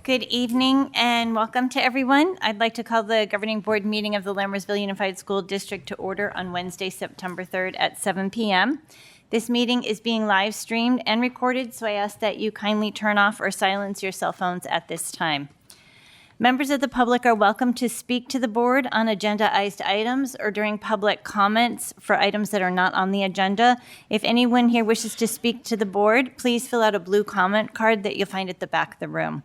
Good evening and welcome to everyone. I'd like to call the Governing Board meeting of the Lammersville Unified School District to order on Wednesday, September 3rd at 7 p.m. This meeting is being live streamed and recorded, so I ask that you kindly turn off or silence your cell phones at this time. Members of the public are welcome to speak to the board on agendaized items or during public comments for items that are not on the agenda. If anyone here wishes to speak to the board, please fill out a blue comment card that you'll find at the back of the room.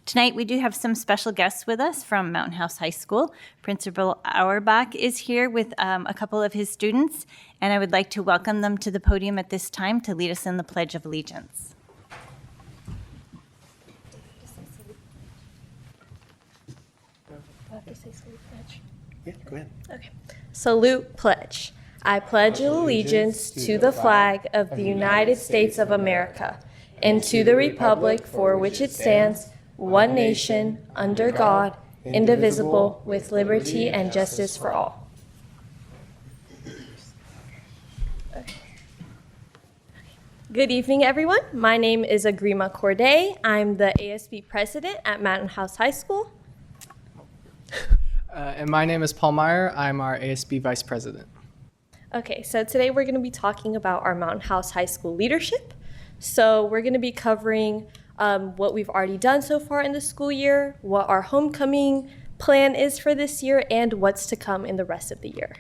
Tonight, we do have some special guests with us from Mountain House High School. Principal Auerbach is here with a couple of his students, and I would like to welcome them to the podium at this time to lead us in the Pledge of Allegiance. Yeah, go ahead. Okay. Salute, pledge. I pledge allegiance to the flag of the United States of America and to the republic for which it stands, one nation, under God, indivisible, with liberty and justice for all. Good evening, everyone. My name is Agrima Corday. I'm the ASB president at Mountain House High School. And my name is Paul Meyer. I'm our ASB vice president. Okay, so today we're going to be talking about our Mountain House High School leadership. So we're going to be covering what we've already done so far in the school year, what our homecoming plan is for this year, and what's to come in the rest of the year.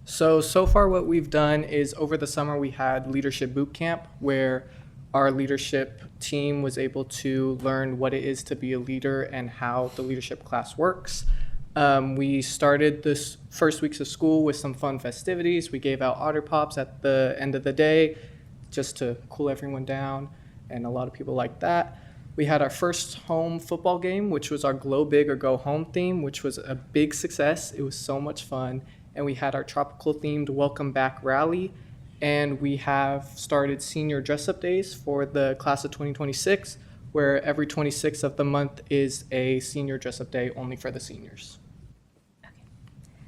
So far what we've done is over the summer we had leadership boot camp where our leadership team was able to learn what it is to be a leader and how the leadership class works. We started this first weeks of school with some fun festivities. We gave out Otter Pops at the end of the day just to cool everyone down, and a lot of people liked that. We had our first home football game, which was our Glow Big or Go Home theme, which was a big success. It was so much fun. And we had our tropical themed Welcome Back rally. And we have started senior dress-up days for the class of 2026, where every 26th of the month is a senior dress-up day only for the seniors.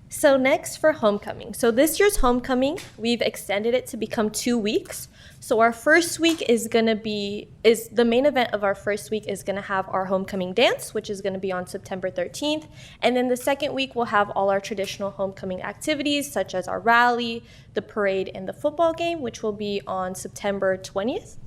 So next for homecoming. So this year's homecoming, we've extended it to become 2 weeks. So our first week is the main event of our first week is going to have our homecoming dance, which is going to be on September 13th. And then the second week we'll have all our traditional homecoming activities, such as our rally, the parade, and the football game, which will be on September 20th.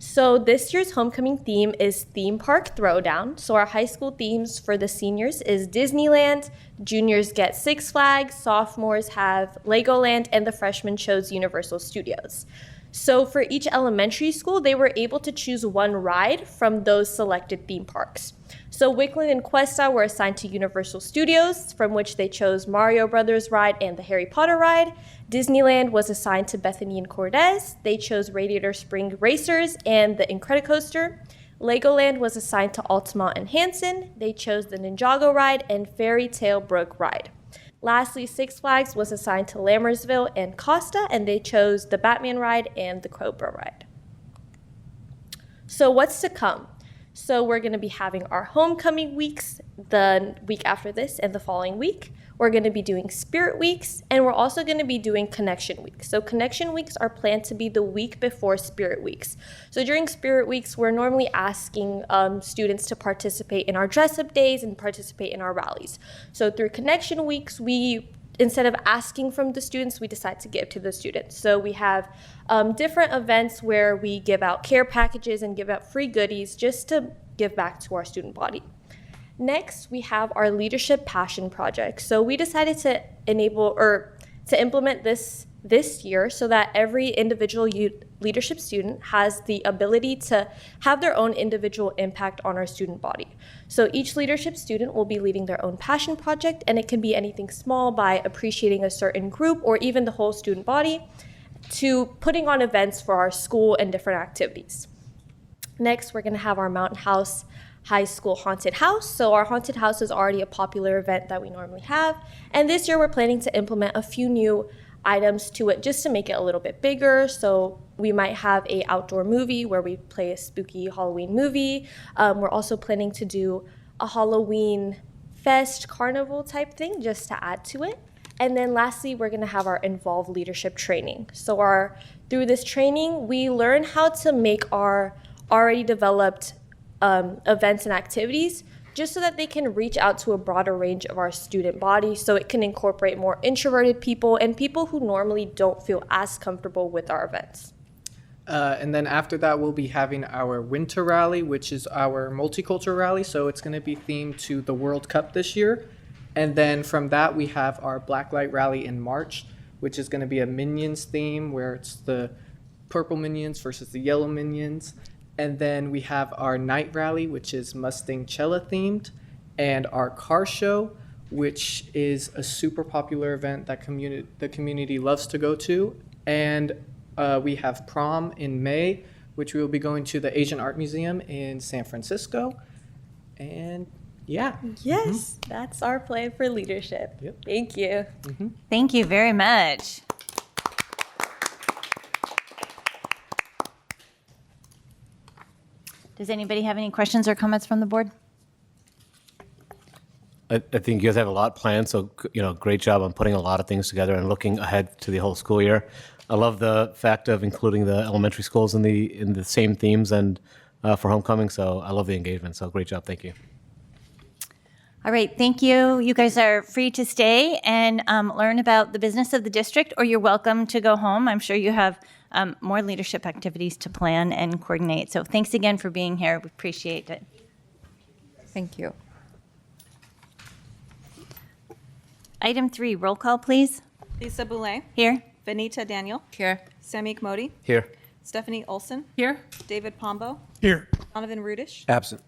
So this year's homecoming theme is Theme Park Throwdown. So our high school themes for the seniors is Disneyland, juniors get Six Flags, sophomores have Legoland, and the freshmen chose Universal Studios. So for each elementary school, they were able to choose one ride from those selected theme parks. So Wickland and Questa were assigned to Universal Studios, from which they chose Mario Brothers ride and the Harry Potter ride. Disneyland was assigned to Bethany and Cortez. They chose Radiator Spring Racers and the Incredicoaster. Legoland was assigned to Altamont and Hanson. They chose the Ninjago ride and Fairy Tale Brook ride. Lastly, Six Flags was assigned to Lammersville and Costa, and they chose the Batman ride and the Cobra ride. So what's to come? So we're going to be having our homecoming weeks the week after this and the following week. We're going to be doing Spirit Weeks, and we're also going to be doing Connection Weeks. So Connection Weeks are planned to be the week before Spirit Weeks. So during Spirit Weeks, we're normally asking students to participate in our dress-up days and participate in our rallies. So through Connection Weeks, instead of asking from the students, we decide to give to the students. So we have different events where we give out care packages and give out free goodies just to give back to our student body. Next, we have our Leadership Passion Project. So we decided to implement this year so that every individual leadership student has the ability to have their own individual impact on our student body. So each leadership student will be leading their own passion project, and it can be anything small by appreciating a certain group or even the whole student body to putting on events for our school and different activities. Next, we're going to have our Mountain House High School Haunted House. So our Haunted House is already a popular event that we normally have. And this year we're planning to implement a few new items to it just to make it a little bit bigger. So we might have an outdoor movie where we play a spooky Halloween movie. We're also planning to do a Halloween fest carnival type thing just to add to it. And then lastly, we're going to have our involved leadership training. So through this training, we learn how to make our already developed events and activities just so that they can reach out to a broader range of our student body, so it can incorporate more introverted people and people who normally don't feel as comfortable with our events. And then after that, we'll be having our winter rally, which is our multicultural rally. So it's going to be themed to the World Cup this year. And then from that, we have our Blacklight rally in March, which is going to be a Minions theme where it's the purple Minions versus the yellow Minions. And then we have our night rally, which is Mustang Cella themed, and our car show, which is a super popular event that the community loves to go to. And we have prom in May, which we will be going to the Asian Art Museum in San Francisco. And yeah. Yes, that's our plan for leadership. Yep. Thank you. Thank you very much. Does anybody have any questions or comments from the board? I think you guys have a lot planned, so great job on putting a lot of things together and looking ahead to the whole school year. I love the fact of including the elementary schools in the same themes and for homecoming. So I love the engagement. So great job, thank you. All right, thank you. You guys are free to stay and learn about the business of the district, or you're welcome to go home. I'm sure you have more leadership activities to plan and coordinate. So thanks again for being here. We appreciate it. Thank you. Item 3, roll call, please. Lisa Boulay, Here. Benita Daniel, Here. Samik Modi, Here. Stephanie Olson, Here. David Pombo, Here. Donovan Rudish, Absent.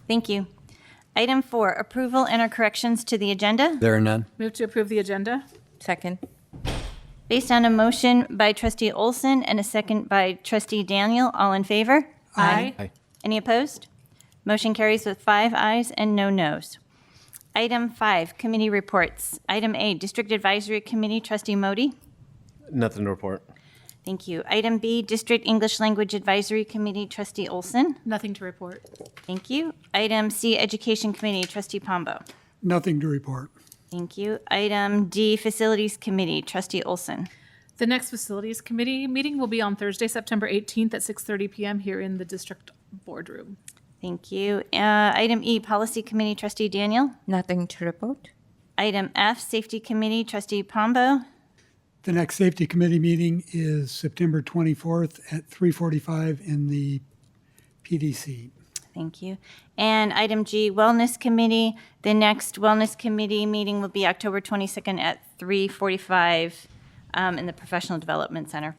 Thank you. Item 4, approval and or corrections to the agenda. There are none. Move to approve the agenda. Second. Based on a motion by trustee Olson and a second by trustee Daniel, all in favor? Aye. Aye. Any opposed? Motion carries with 5 ayes and no noes. Item 5, committee reports. Item A, District Advisory Committee, trustee Modi. Nothing to report. Thank you. Item B, District English Language Advisory Committee, trustee Olson. Nothing to report. Thank you. Item C, Education Committee, trustee Pombo. Nothing to report. Thank you. Item D, Facilities Committee, trustee Olson. The next Facilities Committee meeting will be on Thursday, September 18th at 6:30 p.m. here in the district boardroom. Thank you. Item E, Policy Committee, trustee Daniel. Nothing to report. Item F, Safety Committee, trustee Pombo. The next safety committee meeting is September 24th at 3:45 in the PDC. Thank you. And item G, Wellness Committee. The next Wellness Committee meeting will be October 22nd at 3:45 in the Professional Development Center.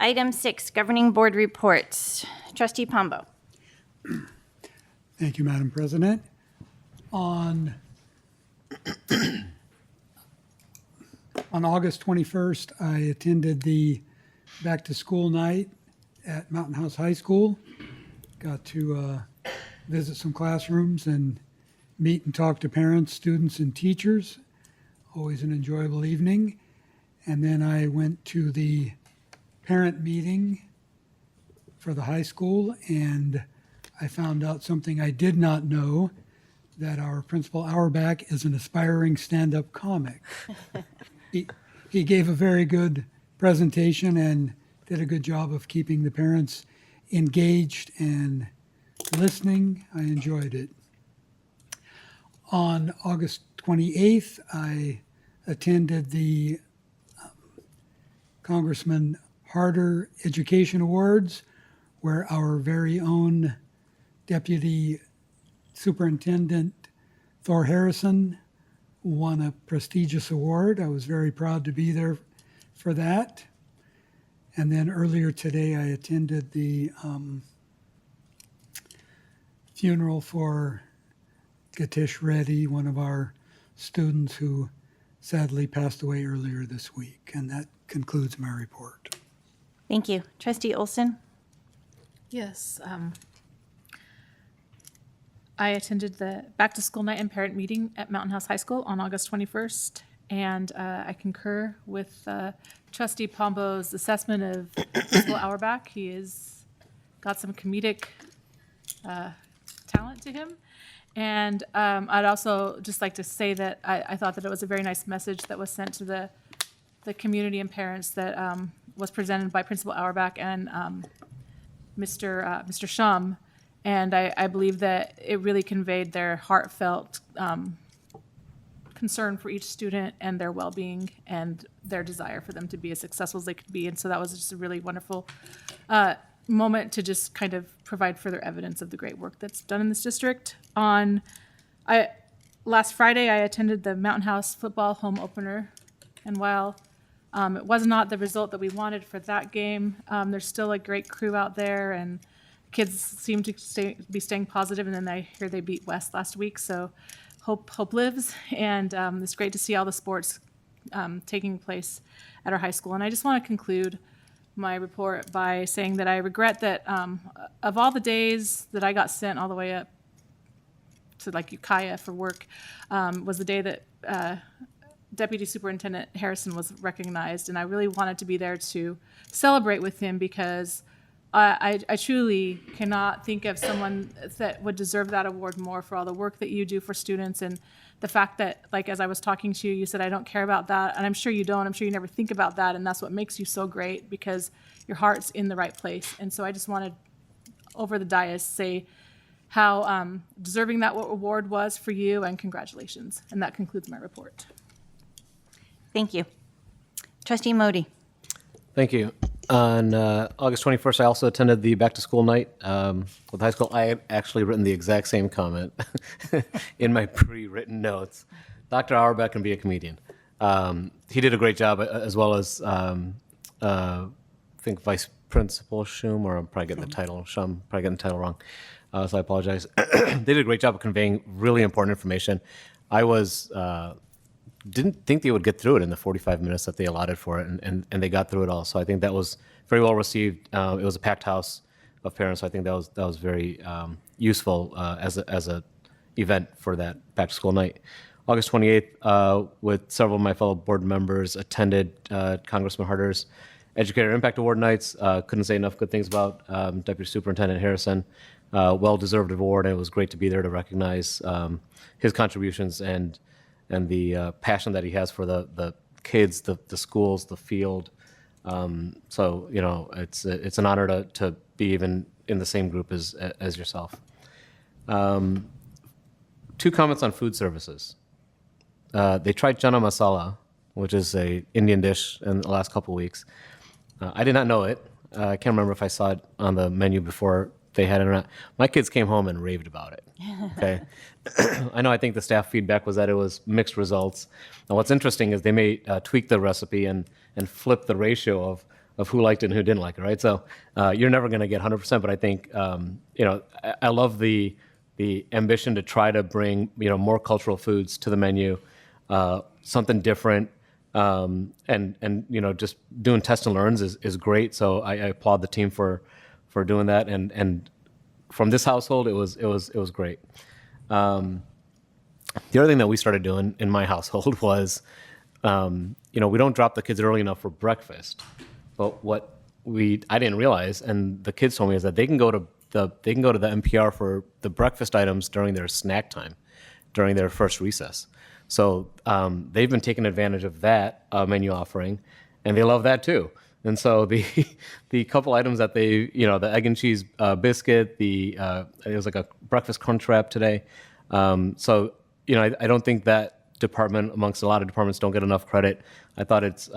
Item 6, Governing Board Reports. Trustee Pombo. Thank you, Madam President. On August 21st, I attended the back-to-school night at Mountain House High School. Got to visit some classrooms and meet and talk to parents, students, and teachers. Always an enjoyable evening. And then I went to the parent meeting for the high school, and I found out something I did not know, that our Principal Auerbach is an aspiring stand-up comic. He gave a very good presentation and did a good job of keeping the parents engaged and listening. I enjoyed it. On August 28th, I attended the Congressman Harder Education Awards, where our very own Deputy Superintendent Thor Harrison won a prestigious award. I was very proud to be there for that. And then earlier today, I attended the funeral for Gatish Reddy, one of our students who sadly passed away earlier this week. And that concludes my report. Thank you. Trustee Olson. Yes. I attended the back-to-school night and parent meeting at Mountain House High School on August 21st, and I concur with Trustee Pombo's assessment of Principal Auerbach. He has got some comedic talent to him, And I'd also just like to say that I thought that it was a very nice message that was sent to the community and parents that was presented by Principal Auerbach and Mr. Shum. And I believe that it really conveyed their heartfelt concern for each student and their well-being and their desire for them to be as successful as they could be. And so that was just a really wonderful moment to just kind of provide further evidence of the great work that's done in this district. Last Friday, I attended the Mountain House football home opener, and while it was not the result that we wanted for that game, there's still a great crew out there, and kids seem to be staying positive. And then I hear they beat West last week, so hope lives, and it's great to see all the sports taking place at our high school. And I just want to conclude my report by saying that I regret that of all the days that I got sent all the way up to like Ukiah for work, was the day that Deputy Superintendent Harrison was recognized, and I really wanted to be there to celebrate with him because I truly cannot think of someone that would deserve that award more for all the work that you do for students, and the fact that, like, as I was talking to you, you said, I don't care about that, and I'm sure you don't. I'm sure you never think about that, and that's what makes you so great, because your heart's in the right place. And so I just wanted, over the dais, say how deserving that award was for you, and congratulations. And that concludes my report. Thank you. Trustee Modi. Thank you. On August 21st, I also attended the back-to-school night with high school. I had actually written the exact same comment in my pre-written notes. Dr. Auerbach can be a comedian. He did a great job, as well as, I think, Vice Principal Shum, or I'm probably getting the title, Shum, probably getting the title wrong, so I apologize. They did a great job of conveying really important information. I didn't think they would get through it in the 45 minutes that they allotted for it, and they got through it all. So I think that was very well received. It was a packed house of parents, so I think that was very useful as a event for that back to school night. August 28th, with several of my fellow board members, attended Congressman Harder's Educator Impact Award nights. Couldn't say enough good things about Deputy Superintendent Harrison. Well-deserved award, and it was great to be there to recognize his contributions and the passion that he has for the kids, the schools, the field. So, you know, it's an honor to be even in the same group as yourself. 2 comments on food services. They tried chana masala, which is a Indian dish, in the last couple of weeks. I did not know it. I can't remember if I saw it on the menu before they had it or not. My kids came home and raved about it. Okay, I think the staff feedback was that it was mixed results. Now, what's interesting is they may tweak the recipe and flip the ratio of who liked it and who didn't like it, right? So you're never going to get 100%, but I think I love the ambition to try to bring more cultural foods to the menu, something different, and just doing test and learns is great. So I applaud the team for doing that, and from this household, it was great. The other thing that we started doing in my household was, we don't drop the kids early enough for breakfast. But what I didn't realize, and the kids told me, is that they can go to the NPR for the breakfast items during their snack time, during their first recess. So they've been taking advantage of that menu offering, and they love that too. And so the couple items that they, the egg and cheese biscuit, it was like a breakfast crunch wrap today. So, I don't think that department, amongst a lot of departments, don't get enough credit. I thought it's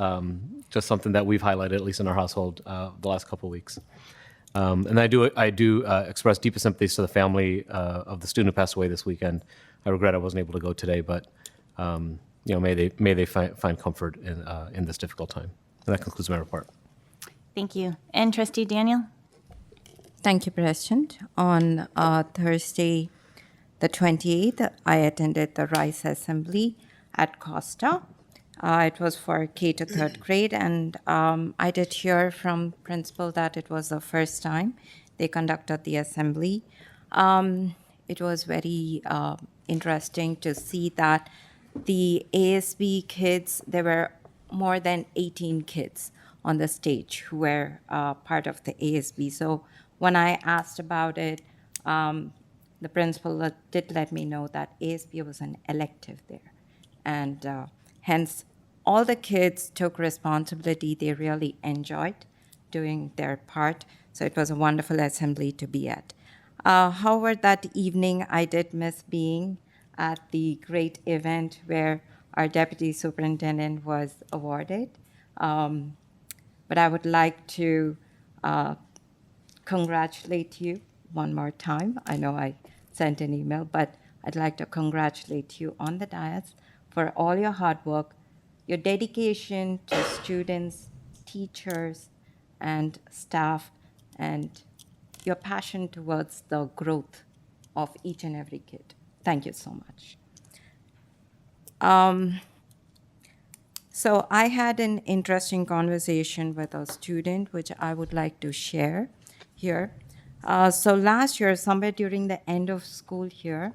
just something that we've highlighted, at least in our household, the last couple of weeks. And I do express deepest sympathies to the family of the student who passed away this weekend. I regret I wasn't able to go today, but may they find comfort in this difficult time. And that concludes my report. Thank you. And Trustee Daniel? Thank you, President. On Thursday, the 28th, I attended the Rice Assembly at Costa. It was for K to 3rd grade, and I did hear from principal that it was the first time they conducted the assembly. It was very interesting to see that the ASB kids, there were more than 18 kids on the stage who were part of the ASB. So when I asked about it, the principal did let me know that ASB was an elective there. And hence, all the kids took responsibility. They really enjoyed doing their part. So it was a wonderful assembly to be at. However, that evening, I did miss being at the great event where our deputy superintendent was awarded. But I would like to congratulate you one more time. I know I sent an email, but I'd like to congratulate you on the dais for all your hard work, your dedication to students, teachers, and staff, and your passion towards the growth of each and every kid. Thank you so much. So I had an interesting conversation with a student, which I would like to share here. So last year, somewhere during the end of school year,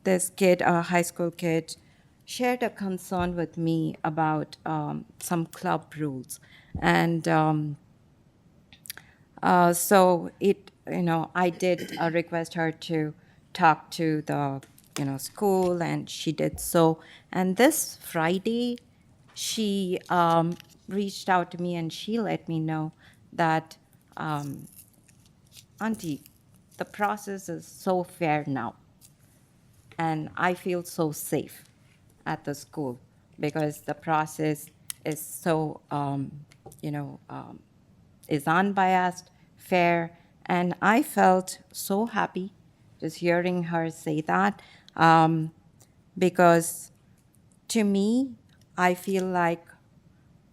this kid, a high school kid, shared a concern with me about some club rules. And so I did request her to talk to the school, and she did so. And this Friday, she reached out to me and she let me know that, Auntie, the process is so fair now. And I feel so safe at the school because the process is so, is unbiased, fair. And I felt so happy just hearing her say that. Because to me, I feel like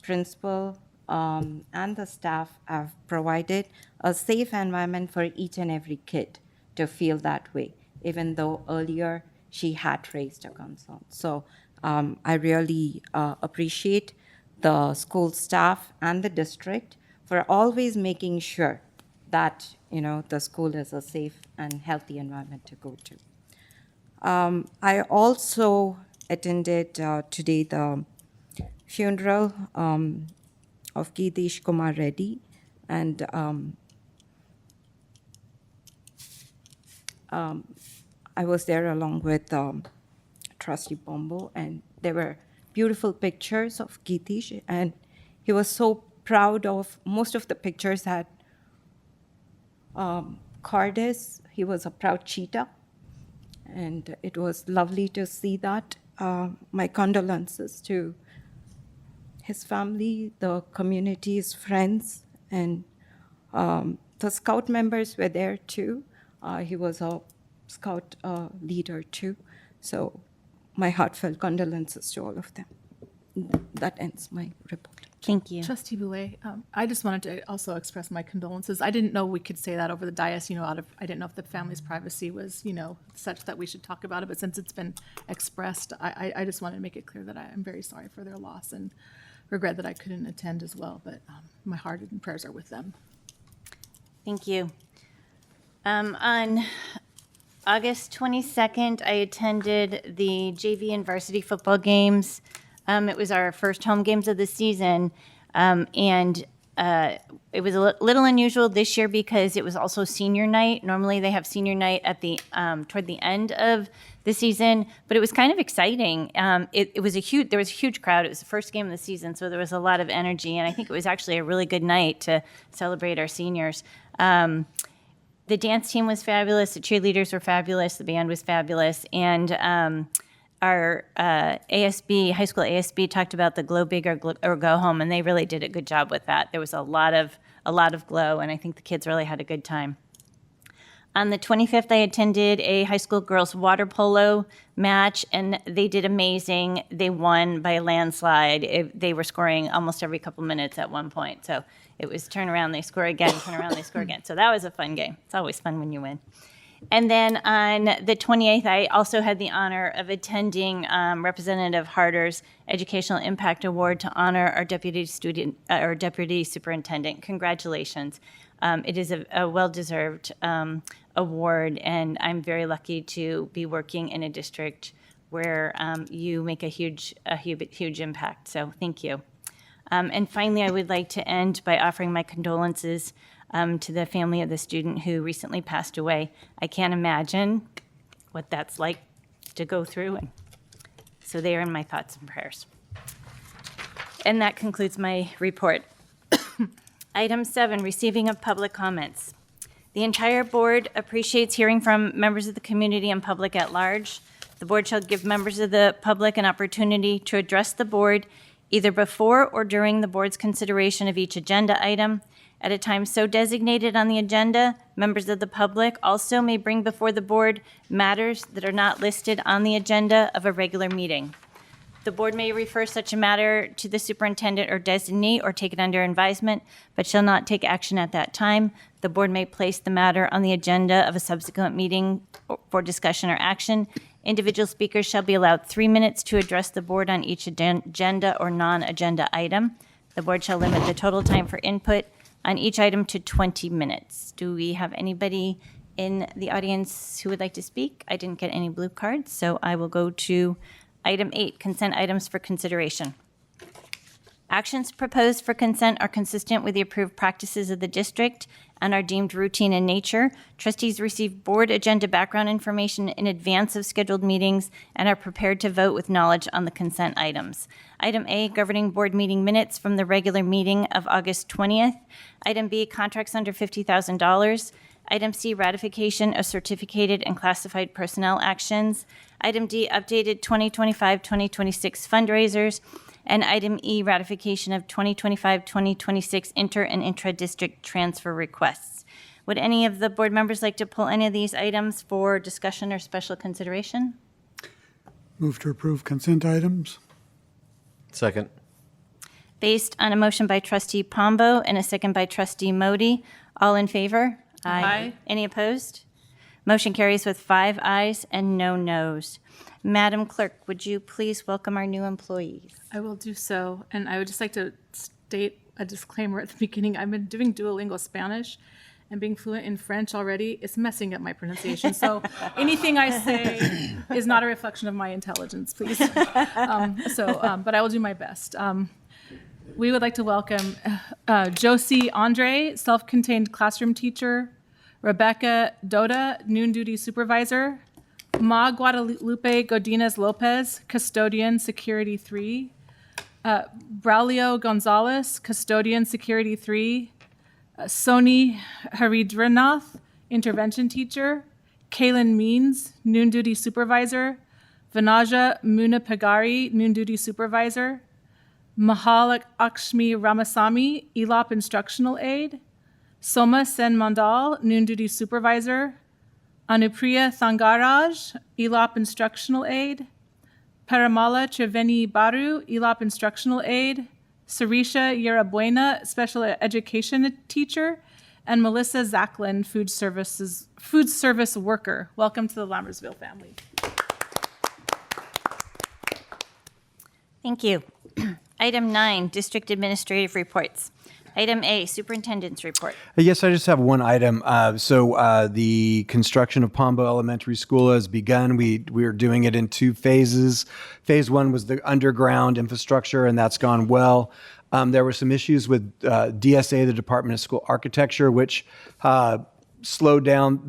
principal and the staff have provided a safe environment for each and every kid to feel that way, even though earlier she had raised a concern. So I really appreciate the school staff and the district for always making sure that the school is a safe and healthy environment to go to. I also attended today the funeral of Geetish Kumar Reddy, and I was there along with Trustee Bombo, and there were beautiful pictures of Geetish, and he was so proud of, most of the pictures had Cardis. He was a proud cheetah. And it was lovely to see that. My condolences to his family, the community, his friends, and the scout members were there too. He was a scout leader too. So my heartfelt condolences to all of them. That ends my report. Thank you. Trustee Boulay, I just wanted to also express my condolences. I didn't know we could say that over the dais, I didn't know if the family's privacy was, such that we should talk about it, but since it's been expressed, I just wanted to make it clear that I am very sorry for their loss and regret that I couldn't attend as well, but my heart and prayers are with them. Thank you. On August 22nd, I attended the JV and varsity football games. It was our first home games of the season, and it was a little unusual this year because it was also senior night. Normally, they have senior night at the toward the end of the season, but it was kind of exciting. There was a huge crowd. It was the first game of the season, so there was a lot of energy, and I think it was actually a really good night to celebrate our seniors. The dance team was fabulous. The cheerleaders were fabulous. The band was fabulous, and our ASB, high school ASB, talked about the glow big or go home, and they really did a good job with that. There was a lot of glow, and I think the kids really had a good time. On the 25th, I attended a high school girls water polo match, and they did amazing. They won by a landslide. They were scoring almost every couple minutes at one point. So it was turn around, they score again, turn around, they score again. So that was a fun game. It's always fun when you win. And then on the 28th, I also had the honor of attending Representative Harder's Educational Impact Award to honor our deputy superintendent. Congratulations. It is a well-deserved award, and I'm very lucky to be working in a district where you make a huge impact. So thank you. And finally, I would like to end by offering my condolences to the family of the student who recently passed away. I can't imagine what that's like to go through, and so they are in my thoughts and prayers. And that concludes my report. Item 7, receiving of public comments. The entire board appreciates hearing from members of the community and public at large. The board shall give members of the public an opportunity to address the board either before or during the board's consideration of each agenda item. At a time so designated on the agenda, members of the public also may bring before the board matters that are not listed on the agenda of a regular meeting. The board may refer such a matter to the superintendent or designee or take it under advisement, but shall not take action at that time. The board may place the matter on the agenda of a subsequent meeting for discussion or action. Individual speakers shall be allowed 3 minutes to address the board on each agenda or non-agenda item. The board shall limit the total time for input on each item to 20 minutes. Do we have anybody in the audience who would like to speak? I didn't get any blue cards, so I will go to Item 8, consent items for consideration. Actions proposed for consent are consistent with the approved practices of the district and are deemed routine in nature. Trustees receive board agenda background information in advance of scheduled meetings and are prepared to vote with knowledge on the consent items. Item A, governing board meeting minutes from the regular meeting of August 20th. Item B, contracts under $50,000. Item C, ratification of certificated and classified personnel actions. Item D, updated 2025-2026 fundraisers. And item E, ratification of 2025-2026 inter and intra-district transfer requests. Would any of the board members like to pull any of these items for discussion or special consideration? Move to approve consent items. Second. Based on a motion by trustee Pombo and a second by trustee Modi, all in favor? Aye. Any opposed? Motion carries with 5 ayes and no noes. Madam Clerk, would you please welcome our new employees? I will do so. And I would just like to state a disclaimer at the beginning. I've been doing Duolingo Spanish, and being fluent in French already is messing up my pronunciation. So anything I say is not a reflection of my intelligence, please. But I will do my best. We would like to welcome Josie Andre, self-contained classroom teacher, Rebecca Doda, noon duty supervisor, Ma Guadalupe Godinez Lopez, custodian, security 3, Braulio Gonzalez, custodian, security 3, Soni Haridranath, intervention teacher, Kaylin Means, noon duty supervisor, Vanaja Munapagari, noon duty supervisor, Mahal Akshmi Ramasamy, ELOP instructional aide, Soma Sen Mandal, noon duty supervisor, Anupriya Thangaraj, ELOP instructional aide, Paramala Triveni Baru, ELOP instructional aide, Sarisha Yerabuena, special education teacher, and Melissa Zachlin, food service worker. Welcome to the Lammersville family. Thank you. Item 9, district administrative reports. Item A, superintendent's report. Yes, I just have one item. The construction of Pombo Elementary School has begun. We are doing it in 2 phases. Phase 1 was the underground infrastructure, and that's gone well. There were some issues with DSA, the Department of School Architecture, which slowed down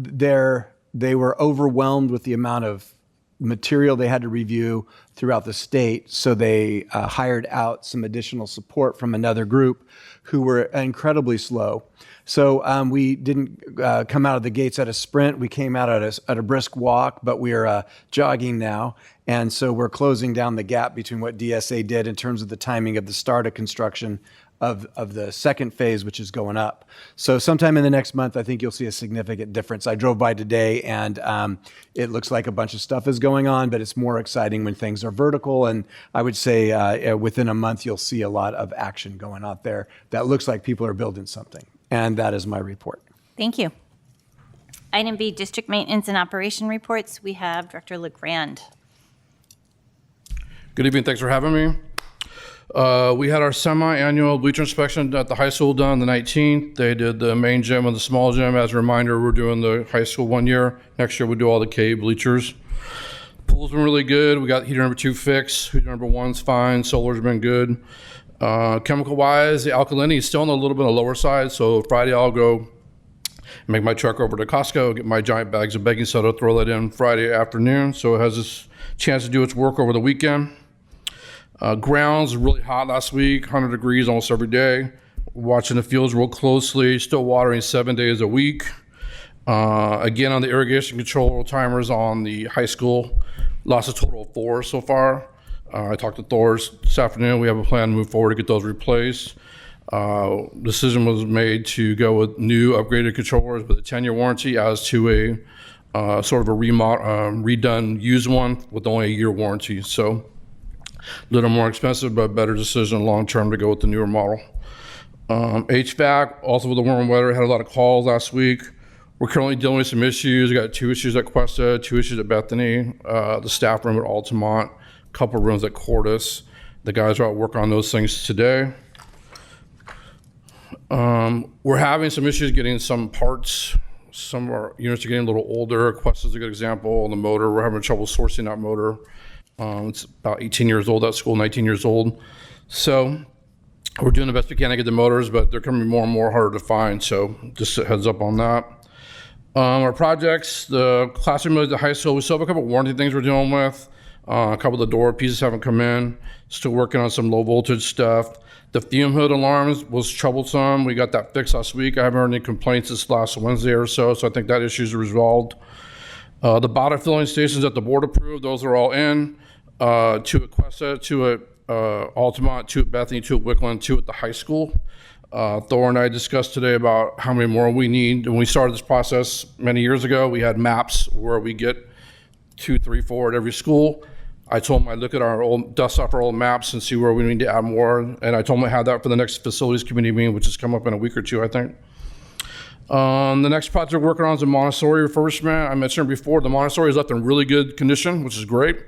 they were overwhelmed with the amount of material they had to review throughout the state. So they hired out some additional support from another group who were incredibly slow. So we didn't come out of the gates at a sprint. We came out at a brisk walk, but we're jogging now. And so we're closing down the gap between what DSA did in terms of the timing of the start of construction of the second phase, which is going up. So sometime in the next month, I think you'll see a significant difference. I drove by today, and it looks like a bunch of stuff is going on, but it's more exciting when things are vertical. And I would say within a month, you'll see a lot of action going out there that looks like people are building something. And that is my report. Thank you. Item B, district maintenance and operation reports. We have Director LeGrand. Good evening. Thanks for having me. We had our semi-annual bleacher inspection at the high school done on the 19th. They did the main gym and the small gym. As a reminder, we're doing the high school 1 year. Next year, we'll do all the K bleachers. Pool's been really good. We got heater number 2 fixed. Heater number 1's fine. Solar's been good. Chemical-wise, the alkalinity is still on a little bit on the lower side, so Friday I'll go make my truck over to Costco, get my giant bags of baking soda, throw that in Friday afternoon, so it has this chance to do its work over the weekend. Grounds really hot last week, 100 degrees almost every day. Watching the fields real closely, still watering 7 days a week. Again, on the irrigation control timers on the high school, lost a total of 4 so far. I talked to Thor's this afternoon. We have a plan to move forward to get those replaced. Decision was made to go with new upgraded controllers with a 10-year warranty as to a sort of a redone used one with only a year warranty. So a little more expensive, but better decision long-term to go with the newer model. HVAC, also with the warm weather, had a lot of calls last week. We're currently dealing with some issues. We got 2 issues at Cuesta, 2 issues at Bethany, the staff room at Altamont, a couple rooms at Cordis. The guys are out working on those things today. We're having some issues getting some parts. Some of our units are getting a little older. Cuesta's a good example. The motor, we're having trouble sourcing that motor. It's about 18 years old, that school, 19 years old. So we're doing the best we can to get the motors, but they're coming more and more harder to find. So just a heads up on that. Our projects, the classroom at the high school, we still have a couple warranty things we're dealing with. A couple of the door pieces haven't come in. Still working on some low voltage stuff. The fume hood alarms was troublesome. We got that fixed last week. I haven't heard any complaints this last Wednesday or so, so I think that issue is resolved. The bottom filling stations that the board approved, those are all in. 2 at Cuesta, 2 at Altamont, 2 at Bethany, 2 at Wickland, 2 at the high school. Thor and I discussed today about how many more we need. When we started this process many years ago, we had maps where we get 2, 3, 4 at every school. I told him I'd look at our old, dust off our old maps and see where we need to add more. And I told him I had that for the next facilities committee meeting, which has come up in a week or 2, I think. The next project we're working on is a Montessori refurbishment. I mentioned before, the Montessori is left in really good condition, which is great.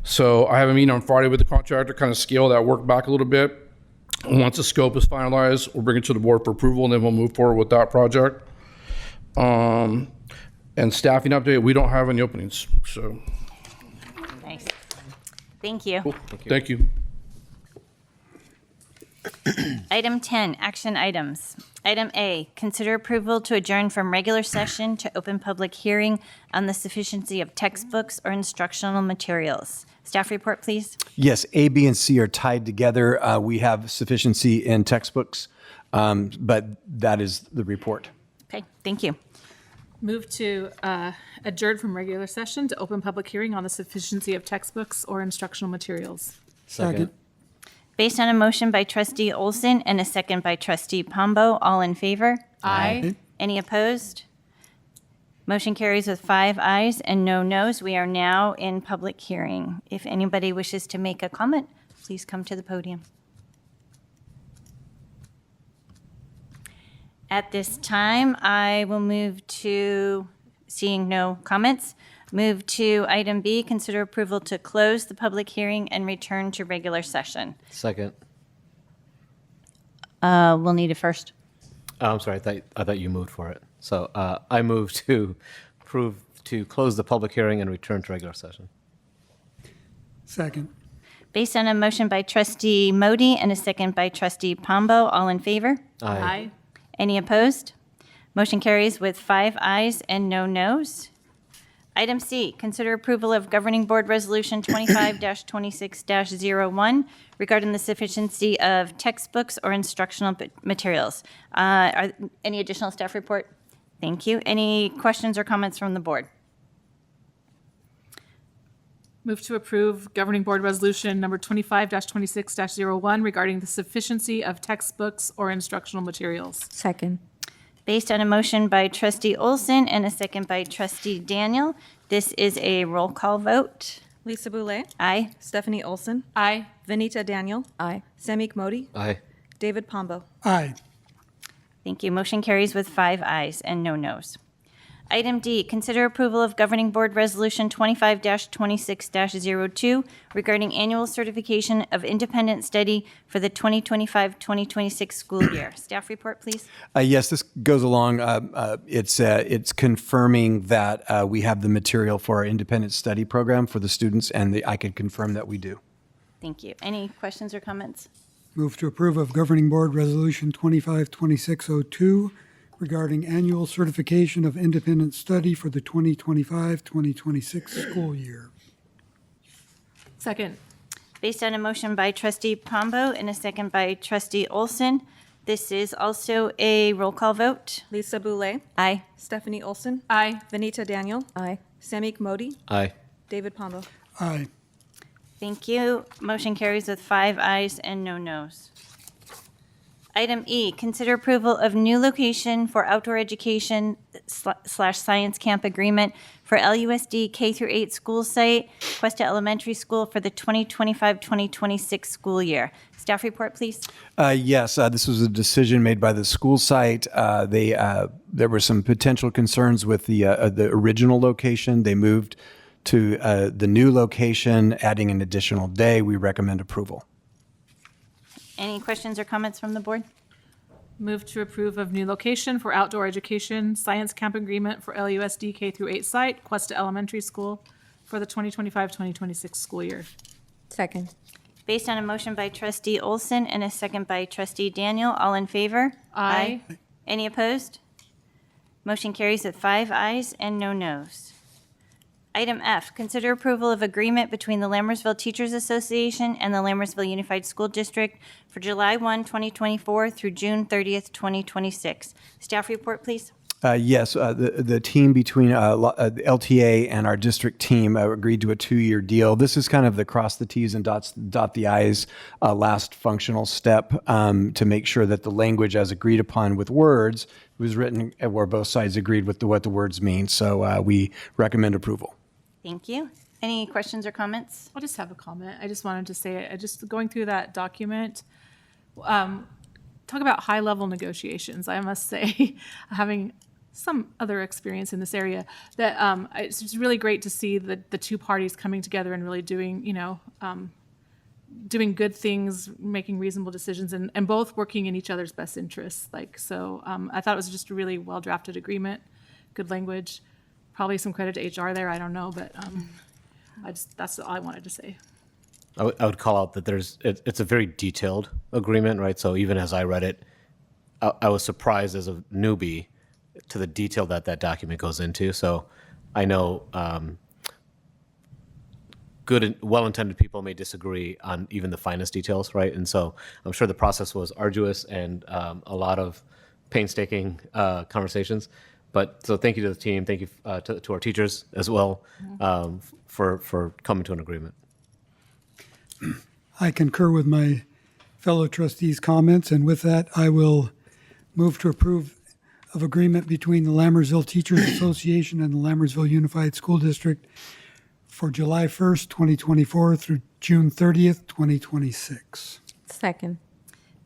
So I have a meeting on Friday with the contractor, kind of scale that work back a little bit. Once the scope is finalized, we'll bring it to the board for approval, and then we'll move forward with that project. And staffing update, we don't have any openings, so. Nice. Thank you. Cool. Thank you. Item 10, action items. Item A, consider approval to adjourn from regular session to open public hearing on the sufficiency of textbooks or instructional materials. Staff report, please. Yes, A, B, and C are tied together. We have sufficiency in textbooks, but that is the report. Okay, thank you. Move to adjourn from regular session to open public hearing on the sufficiency of textbooks or instructional materials. Second. Based on a motion by trustee Olson and a second by trustee Pombo, all in favor? Aye. Any opposed? Motion carries with 5 ayes and no noes. We are now in public hearing. If anybody wishes to make a comment, please come to the podium. At this time, I will move to, seeing no comments, move to item B, consider approval to close the public hearing and return to regular session. Second. We'll need a first. Oh, I'm sorry. I thought you moved for it. So I move to approve to close the public hearing and return to regular session. Second. Based on a motion by trustee Modi and a second by trustee Pombo, all in favor? Aye. Any opposed? Motion carries with 5 ayes and no noes. Item C, consider approval of Governing Board Resolution 25-26-01 regarding the sufficiency of textbooks or instructional materials. Are any additional staff report? Thank you. Any questions or comments from the board? Move to approve Governing Board Resolution number 25-26-01 regarding the sufficiency of textbooks or instructional materials. Second. Based on a motion by trustee Olson and a second by trustee Daniel, this is a roll call vote. Lisa Boulay, Aye. Stephanie Olson, Aye. Vanita Daniel, Aye. Samik Modi, Aye. David Pombo. Aye. Thank you. Motion carries with 5 ayes and no noes. Item D, consider approval of Governing Board Resolution 25-26-02 regarding annual certification of independent study for the 2025-2026 school year. Staff report, please. Yes, this goes along. It's confirming that we have the material for our independent study program for the students, and I can confirm that we do. Thank you. Any questions or comments? Move to approve of Governing Board Resolution 252602 regarding annual certification of independent study for the 2025-2026 school year. Second. Based on a motion by trustee Pombo and a second by trustee Olson, this is also a roll call vote. Lisa Boulay, Aye. Stephanie Olson, Aye. Vanita Daniel, Aye. Samik Modi, Aye. David Pombo. Aye. Thank you. Motion carries with 5 ayes and no nos. Item E, consider approval of new location for outdoor education slash science camp agreement for LUSD K through 8 school site, Cuesta Elementary School for the 2025-2026 school year. Staff report, please. Yes, this was a decision made by the school site. There were some potential concerns with the original location. They moved to the new location, adding an additional day. We recommend approval. Any questions or comments from the board? Move to approve of new location for outdoor education science camp agreement for LUSD K through 8 site, Cuesta Elementary School for the 2025-2026 school year. Second. Based on a motion by trustee Olson and a second by trustee Daniel, all in favor? Aye. Any opposed? Motion carries with 5 ayes and no nos. Item F, consider approval of agreement between the Lammersville Teachers Association and the Lammersville Unified School District for July 1, 2024 through June 30th, 2026. Staff report, please. Yes, the team between the LTA and our district team agreed to a 2-year deal. This is kind of the cross the T's and dot the I's last functional step to make sure that the language as agreed upon with words was written where both sides agreed with what the words mean. So we recommend approval. Thank you. Any questions or comments? I'll just have a comment. I just wanted to say, just going through that document, talk about high-level negotiations. I must say, having some other experience in this area, that it's just really great to see the two parties coming together and really doing, doing good things, making reasonable decisions, and both working in each other's best interests. I thought it was just a really well-drafted agreement, good language. Probably some credit to HR there, I don't know, but that's all I wanted to say. I would call out that it's a very detailed agreement, right? So even as I read it, I was surprised as a newbie to the detail that document goes into. So I know good and well-intended people may disagree on even the finest details, right? And so I'm sure the process was arduous and a lot of painstaking conversations. But so thank you to the team. Thank you to our teachers as well for coming to an agreement. I concur with my fellow trustees' comments, and with that, I will move to approve of agreement between the Lammersville Teachers Association and the Lammersville Unified School District for July 1st, 2024 through June 30th, 2026. Second.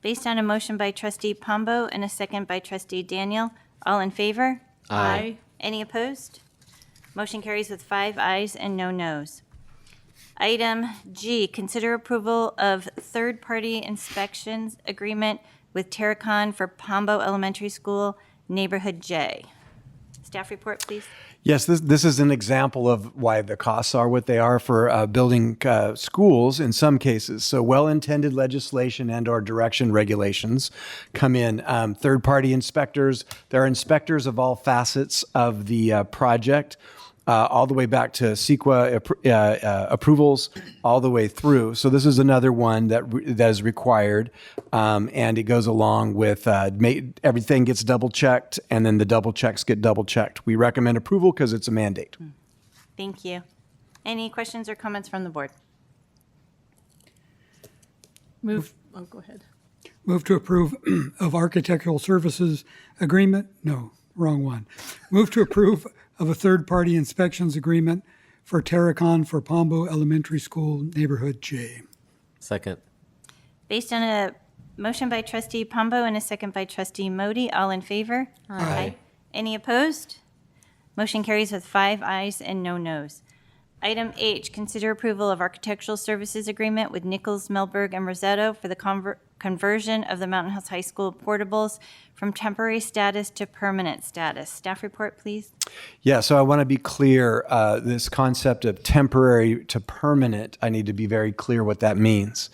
Based on a motion by trustee Pombo and a second by trustee Daniel, all in favor? Aye. Any opposed? Motion carries with 5 ayes and no nos. Item G, consider approval of third-party inspections agreement with Terracon for Pombo Elementary School, Neighborhood J. Staff report, please. Yes, this is an example of why the costs are what they are for building schools in some cases. So well-intended legislation and/or direction regulations come in. Third-party inspectors, there are inspectors of all facets of the project, all the way back to CEQA approvals, all the way through. So this is another one that is required, and it goes along with everything gets double checked, and then the double checks get double checked. We recommend approval because it's a mandate. Thank you. Any questions or comments from the board? Go ahead. Move to approve of architectural services agreement. No, wrong one. Move to approve of a third-party inspections agreement for Terracon for Pombo Elementary School, Neighborhood J. Second. Based on a motion by trustee Pombo and a second by trustee Modi, all in favor? Aye. Any opposed? Motion carries with 5 ayes and no nos. Item H, consider approval of architectural services agreement with Nichols, Melberg, and Rosetto for the conversion of the Mountain House High School portables from temporary status to permanent status. Staff report, please. Yeah, so I want to be clear, this concept of temporary to permanent, I need to be very clear what that means.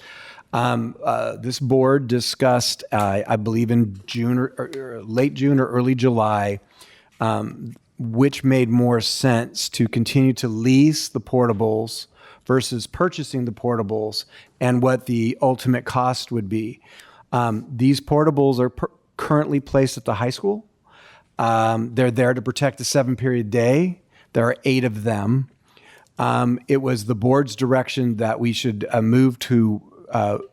This board discussed, I believe in June or late June or early July, which made more sense to continue to lease the portables versus purchasing the portables and what the ultimate cost would be. These portables are currently placed at the high school. They're there to protect the 7-period day. There are 8 of them. It was the board's direction that we should move to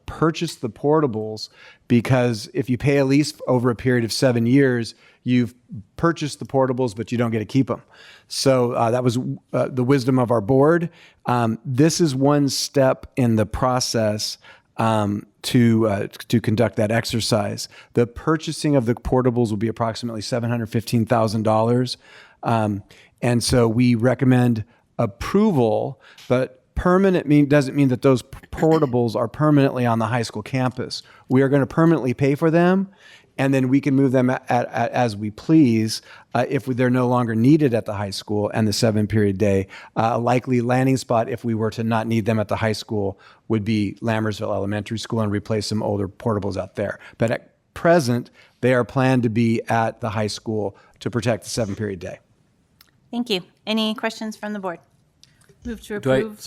purchase the portables, because if you pay a lease over a period of 7 years, you've purchased the portables, but you don't get to keep them. So that was the wisdom of our board. This is one step in the process to conduct that exercise. The purchasing of the portables will be approximately $715,000. And so we recommend approval, but permanent doesn't mean that those portables are permanently on the high school campus. We are going to permanently pay for them, and then we can move them as we please if they're no longer needed at the high school and the 7-period day. A likely landing spot, if we were to not need them at the high school, would be Lammersville Elementary School and replace some older portables out there. But at present, they are planned to be at the high school to protect the 7-period day. Thank you. Any questions from the board? Move to approve.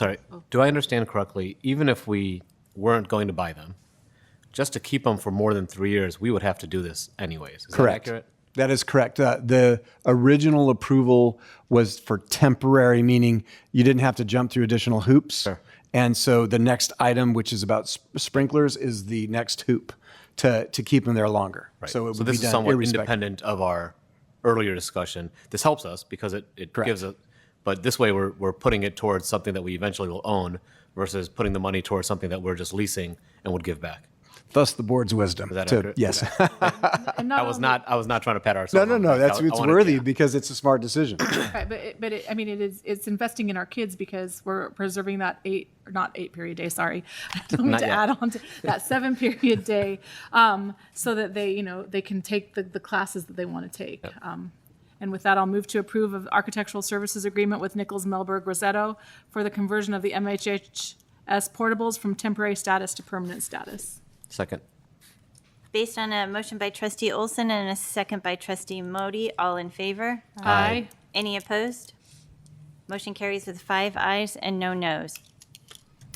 Do I understand correctly, even if we weren't going to buy them, just to keep them for more than 3 years, we would have to do this anyways? Is Correct. that accurate? That is correct. The original approval was for temporary, meaning you didn't have to jump through additional hoops. Sure. And so the next item, which is about sprinklers, is the next hoop to keep them there longer. Right. So it would this be is done somewhat irrespective. independent of our earlier discussion. This helps us because it Correct. gives a, but this way we're putting it towards something that we eventually will own versus putting the money towards something that we're just leasing and would give back. Thus the board's wisdom. Is that to- accurate? Yes. And I was not trying to pat No, ourselves. no, on no. the back. That's I it's wanted- worthy yeah. because it's a smart decision. Right, it's investing in our kids because we're preserving that 8-period day. Sorry, I don't mean Not to yet. add on to that 7-period day, so that they can take the classes that they want to take. And with that, I'll move to approve of architectural services agreement with Nichols Melberg Rosetto for the conversion of the MHHS portables from temporary status to permanent status. Second. Based on a motion by trustee Olson and a second by trustee Modi, all in favor? Aye. Any opposed? Motion carries with 5 ayes and no nos.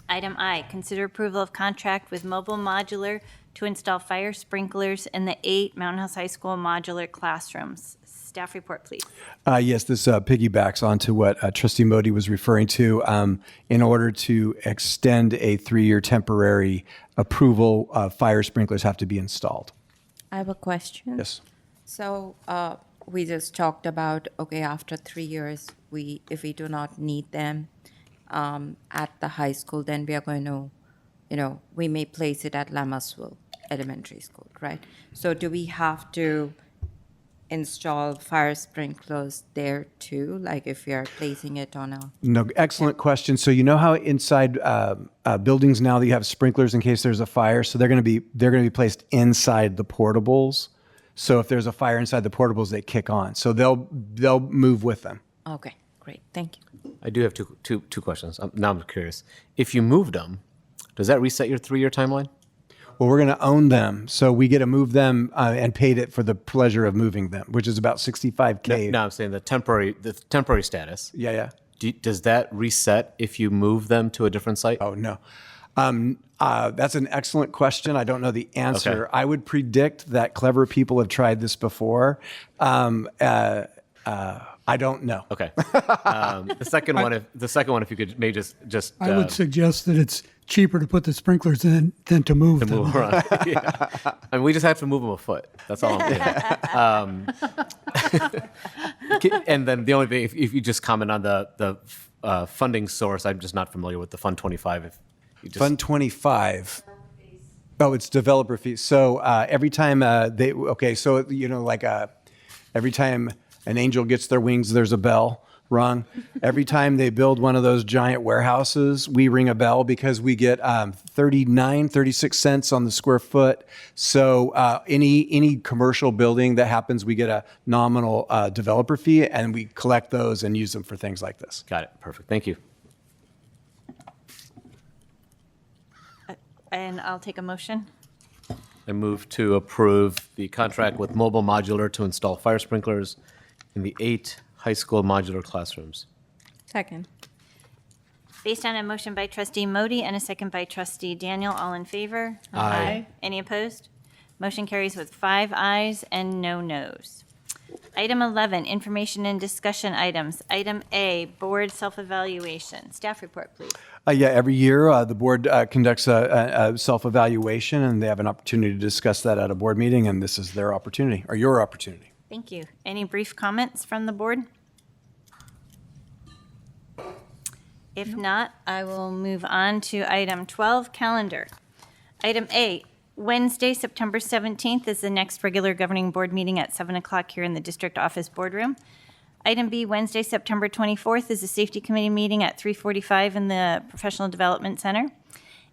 Item I, consider approval of contract with Mobile Modular to install fire sprinklers in the 8 Mountain House High School modular classrooms. Staff report, please. Yes, this piggybacks onto what Trustee Modi was referring to. In order to extend a 3-year temporary approval, fire sprinklers have to be installed. I have a question. Yes. So we just talked about, okay, after 3 years, if we do not need them at the high school, then we are going to, we may place it at Lammersville Elementary School, right? So do we have to install fire sprinklers there too? Like if we are placing it on a... No, excellent question. So you know how inside buildings now that you have sprinklers in case there's a fire, so they're going to be placed inside the portables. So if there's a fire inside the portables, they kick on. So they'll move with them. Okay, great, thank you. I do have two questions. Now I'm curious. If you moved them, does that reset your 3-year timeline? Well, we're going to own them, so we get to move them and paid it for the pleasure of moving them, which is about $65K. No, I'm saying the temporary status. Yeah. Does that reset if you move them to a different site? Oh, no. That's an excellent question. I don't know the answer. Okay. I would predict that clever people have tried this before. I don't know. Okay. The second one, if you could maybe just I would suggest that it's cheaper to put the sprinklers in than to move them. move around. Yeah. I mean, we just have to move them a foot. That's all I'm saying. And then the only thing, if you just comment on the funding source, I'm just not familiar with the Fund 25. If you just, Fund 25. Oh, it's developer fees. So every time every time an angel gets their wings, there's a bell rung. Every time they build one of those giant warehouses, we ring a bell because we get 36 cents on the square foot. So any commercial building that happens, we get a nominal developer fee, and we collect those and use them for things like this. got it. Perfect. Thank you. And I'll take a motion. I move to approve the contract with Mobile Modular to install fire sprinklers in the 8 high school modular classrooms. Second. Based on a motion by trustee Modi and a second by trustee Daniel, all in favor? Aye. Any opposed? Motion carries with 5 ayes and no nos. Item 11, information and discussion items. Item A, board self-evaluation. Staff report, please. Yeah, every year the board conducts a self-evaluation, and they have an opportunity to discuss that at a board meeting, and this is their opportunity, or your opportunity. Thank you. Any brief comments from the board? If not, I will move on to item 12, calendar. Item A, Wednesday, September 17th is the next regular governing board meeting at 7 o'clock here in the district office boardroom. Item B, Wednesday, September 24th is the safety committee meeting at 3:45 in the Professional Development Center.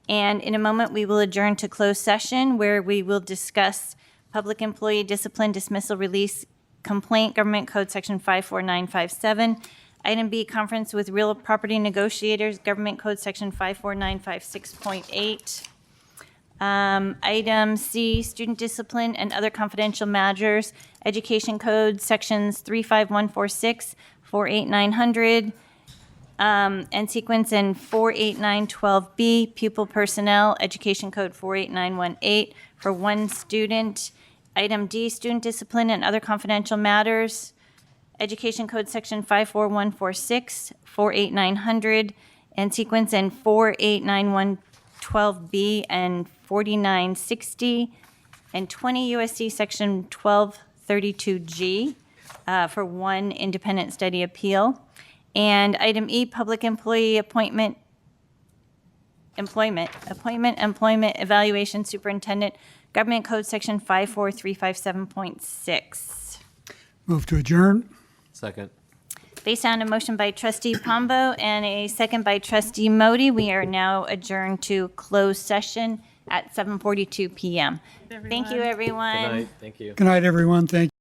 And in a moment, we will adjourn to closed session where we will discuss public employee discipline, dismissal, release, complaint, Government Code Section 54957. Item B, conference with real property negotiators, Government Code Section 54956.8. Item C, student discipline and other confidential matters, Education Code Sections 35146, 48900, and sequence in 48912B, pupil personnel, Education Code 48918 for 1 student. Item D, student discipline and other confidential matters, Education Code Section 54146, 48900, and sequence in 48912B and 4960, and 20 USC Section 1232G for 1 independent study appeal. And item E, public employee employment evaluation superintendent, Government Code Section 54357.6. Move to adjourn. Second. Based on a motion by trustee Pombo and a second by trustee Modi, we are now adjourned to closed session at 7:42 PM. Thank you, everyone. Good night. Thank you. Good night, everyone. Thank you.